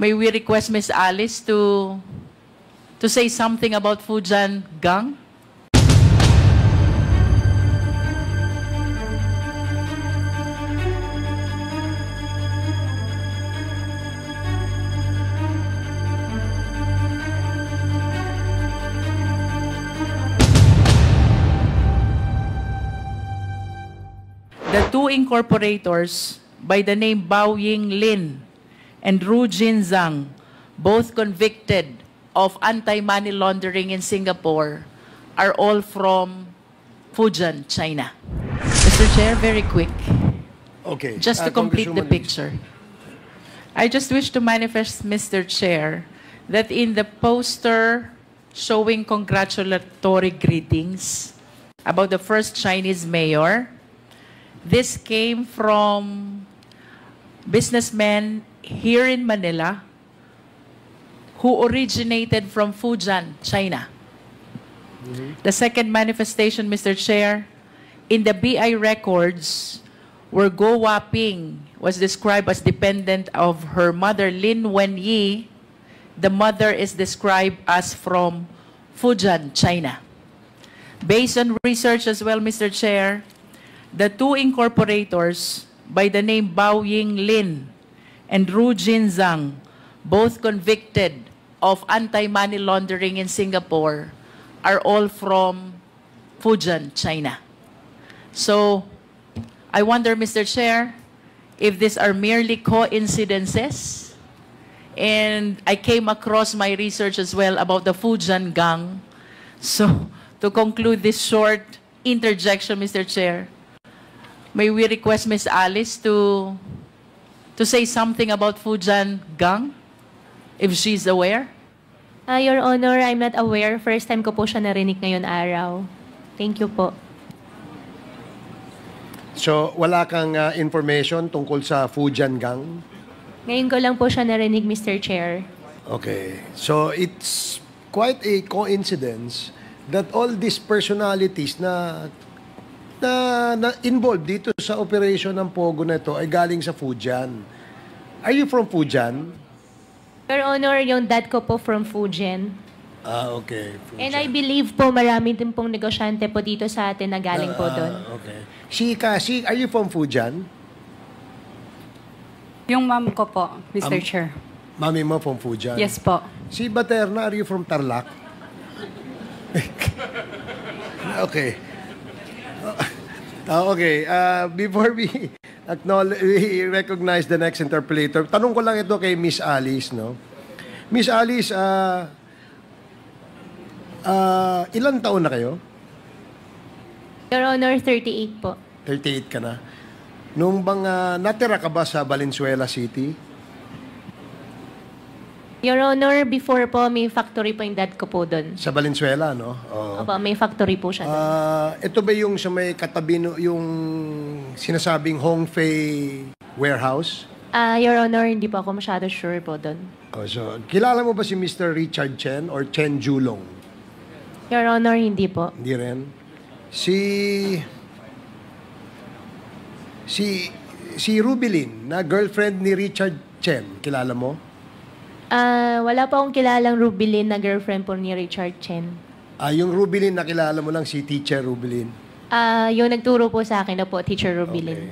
May we request Miss Alice to say something about Fujian Gang? The two incorporators by the name Bao Ying Lin and Ru Jin Zhang, both convicted of anti-money laundering in Singapore, are all from Fujian, China. Mr. Chair, very quick. Okay. Just to complete the picture. I just wish to manifest, Mr. Chair, that in the poster showing congratulatory greetings about the first Chinese mayor, this came from businessmen here in Manila who originated from Fujian, China. The second manifestation, Mr. Chair, in the BI records, where Go Waping was described as dependent of her mother, Lin Wenyi, the mother is described as from Fujian, China. Based on research as well, Mr. Chair, the two incorporators by the name Bao Ying Lin and Ru Jin Zhang, both convicted of anti-money laundering in Singapore, are all from Fujian, China. So, I wonder, Mr. Chair, if these are merely coincidences. And I came across my research as well about the Fujian Gang. So, to conclude this short interjection, Mr. Chair, may we request Miss Alice to say something about Fujian Gang, if she's aware? Your Honor, I'm not aware. First time ko po siya narinig ngayon araw. Thank you po. So, wala kang information tungkol sa Fujian Gang? Ngayon ko lang po siya narinig, Mr. Chair. Okay. So, it's quite a coincidence that all these personalities na involved dito sa operation ng Pogo na ito ay galing sa Fujian. Are you from Fujian? Your Honor, yung dad ko po from Fujian. Okay. Fujian. And I believe po marami din pong negosyante po dito sa atin na galing po doon. Okay. Si Cassie, are you from Fujian? Yung mom ko po, Mr. Chair. Mami mo from Fujian? Yes po. Si Baterna, are you from Tarlac? Okay. Okay. Before we recognize the next interpolator, tanong ko lang ito kay Miss Alice, no? Miss Alice, ilang taon na kayo? Your Honor, 38 po. 38 ka na. Nung bang natira ka ba sa Valenzuela City? Your Honor, before po, may factory po yung dad ko po doon. Sa Valenzuela, no? Oo. Opo, may factory po siya doon. Ito ba yung sa may katabi, yung sinasabing Hongfei warehouse? Your Honor, hindi po ako masyado sure po doon. Oh, so, kilala mo ba si Mr. Richard Chen or Chen Julong? Your Honor, hindi po. Hindi rin. Si Rubilin, na girlfriend ni Richard Chen, kilala mo? Wala pa akong kilalang Rubilin na girlfriend po ni Richard Chen. Yung Rubilin na kilala mo lang, si Teacher Rubilin. Yung nagturo po sa akin na po, Teacher Rubilin.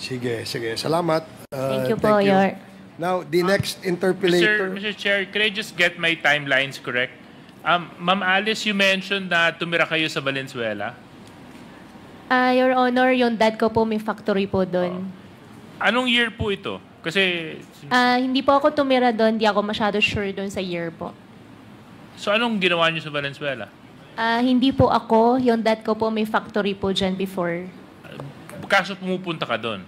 Okay. Sige. Salamat. Thank you po, Your... Now, the next interpolator. Mr. Chair, could I just get my timelines correct? Ma'am Alice, you mentioned na tumira kayo sa Valenzuela. Your Honor, yung dad ko po may factory po doon. Anong year po ito? Kasi... hindi po ako tumira doon. Hindi ako masyado sure doon sa year po. So anong ginawa niyo sa Valenzuela? Hindi po ako. Yung dad ko po may factory po dyan before. Kaso pumupunta ka doon?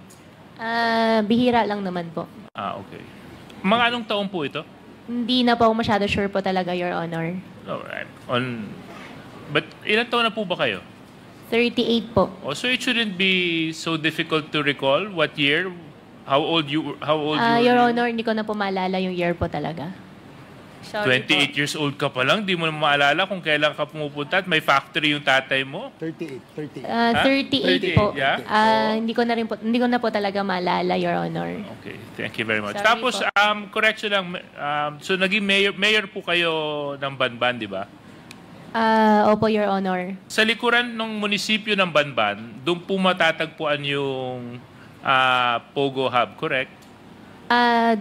Bihira lang naman po. Okay. Mga anong taon po ito? Hindi na po ako masyado sure po talaga, Your Honor. But ilan taon na po ba kayo? 38 po. So it shouldn't be so difficult to recall what year, how old you Your Honor, hindi ko na po maalala yung year po talaga. Sorry 28 years old ka pa lang, di mo na maalala kung kailan ka pumupunta at may factory yung tatay mo. 38. Ha? 38 po. 38, yeah? Hindi ko na po talaga maalala, Your Honor. Okay, thank you very much. Sorry Tapos, po. correction lang, so naging mayor po kayo ng Banban, di ba? Opo, Your Honor. Sa likuran ng munisipyo ng Banban, doon po matatagpuan yung Pogo Hub, correct?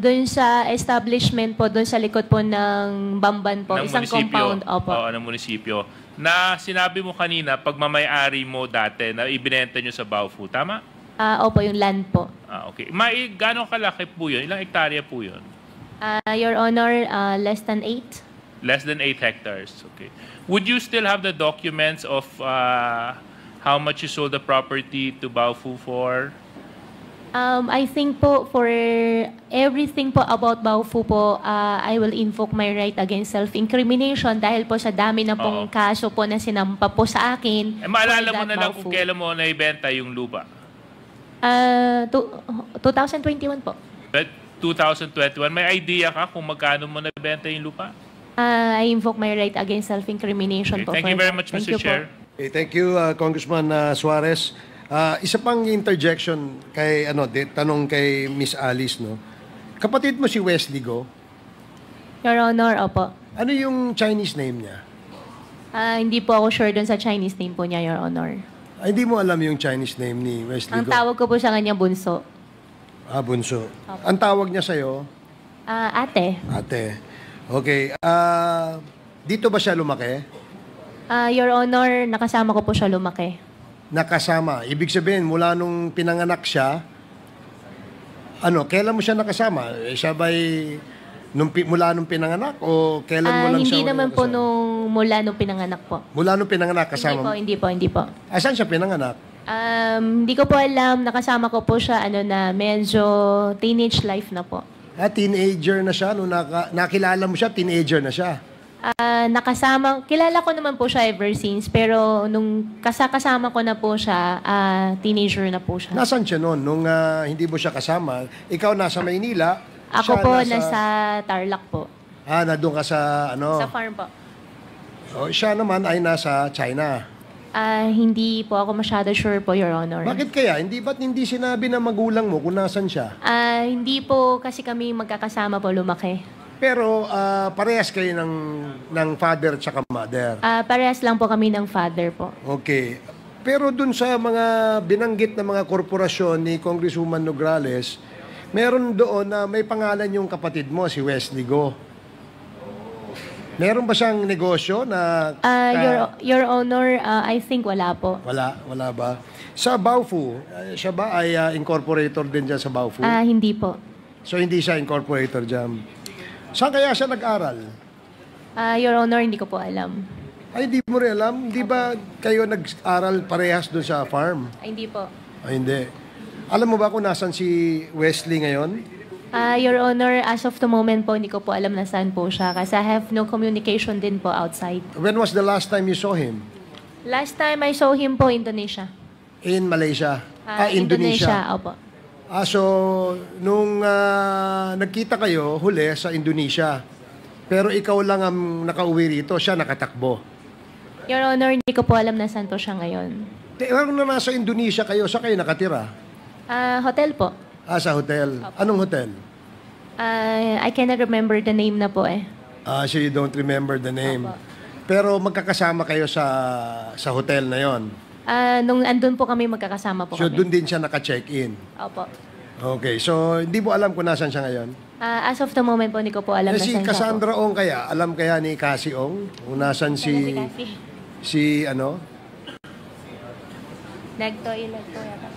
Doon sa establishment po, doon sa likod po ng Bamban po, Ng isang munisipyo. compound. Opo. Oo, ng munisipyo. Na sinabi mo kanina, pagmamayari mo dati na ibinenta nyo sa Baofu, tama? Opo, yung land po. Okay. Gano'ng kalaki po yun? Ilang hektarya po yun? Your Honor, less than 8. Less than 8 hectares. Okay. Would you still have the documents of how much you sold the property to Baofu for? I think po for everything po about Baofu po, I will invoke my right against self-incrimination dahil po sa dami na pong Oo. kaso po na sinampa po sa akin. Maalala for mo that na lang Baofu. kung kailan mo naibenta yung lupa. 2021 po. But 2021, may idea ka kung magkano mo nabenta yung lupa? I invoke my right against self-incrimination Okay. po. Thank for you very that. much, Thank Mr. you po. Chair. Okay, thank you, Congressman Suarez. Isa pang interjection kay tanong kay Miss Alice, no. Kapatid mo si Wesley Go. Your Honor, opo. Ano yung Chinese name niya? Hindi po ako sure dun sa Chinese name po niya, Your Honor. Hindi mo alam yung Chinese name ni Wesley Ang Go. tawag ko po sa kanya, Bunso. Bunso. Ang tawag niya sa'yo, Ate. ate. Okay. Dito ba siya lumaki? Your Honor, nakasama ko po siya lumaki. Nakasama. Ibig sabihin, mula nung pinanganak siya, kailan mo siya nakasama? Siya ba'y mula nung pinanganak o kailan mo lang Hindi siya naman po nakasama? mula nung pinanganak po. Mula nung pinanganak kasama mo? Hindi po. Saan siya pinanganak? Hindi ko po alam, nakasama ko po siya, medyo teenage life na po. Teenager na siya. Nung nakilala mo siya, teenager na siya. Kilala ko naman po siya ever since, pero nung kasama ko na po siya, teenager na po siya. Nasaan siya noon? Nung hindi mo siya kasama, ikaw nasa Maynila. Ako siya po nasa Tarlac po. Nandun ka sa Sa farm po. Siya naman ay nasa China. Hindi po ako masyado sure po, Your Honor. Bakit kaya? Ba't hindi sinabi ng magulang mo kung nasan siya? Hindi po kasi kami magkakasama po lumaki. Pero parehas kayo ng father at saka mother. Parehas lang po kami ng father po. Okay. Pero dun sa mga binanggit na mga korporasyon ni Congresswoman Nograles, meron doon na may pangalan yung kapatid mo, si Wesley Go. Meron ba siyang negosyo na... Your Honor, I think wala po. Wala ba? Sa Baofu, siya ba ay incorporator din dyan sa Baofu? Hindi po. So hindi siya incorporator dyan. Saan kaya siya nag-aral? Your Honor, hindi ko po alam. Hindi mo rin alam? Hindi ba kayo nag-aral parehas doon sa farm? Hindi po. Hindi. Alam mo ba kung nasan si Wesley ngayon? Your Honor, as of the moment po, hindi ko po alam na saan po siya kasi I have no communication din po outside. When was the last time you saw him? Last time I saw him po, Indonesia. In Malaysia? Indonesia, opo. So, nung nagkita kayo huli sa Indonesia, pero ikaw lang ang nakauwi rito, siya nakatakbo. Your Honor, hindi ko po alam na saan po siya ngayon. Pero nung nasa Indonesia kayo, saan kayo nakatira? Hotel po. Sa hotel. Anong hotel? I cannot remember the name na po eh. So you don't remember the name. Opo. Pero magkakasama kayo sa hotel na yon. Nung andun po kami, magkakasama po So kami. doon din siya naka-check-in. Opo. Okay, so hindi mo alam kung nasan siya ngayon? As of the moment po, hindi ko po alam na Si saan siya po. Cassandra Ong kaya, alam kaya ni Cassie Ong kung nasan si Cassie. ano? Nagtoilet po yata.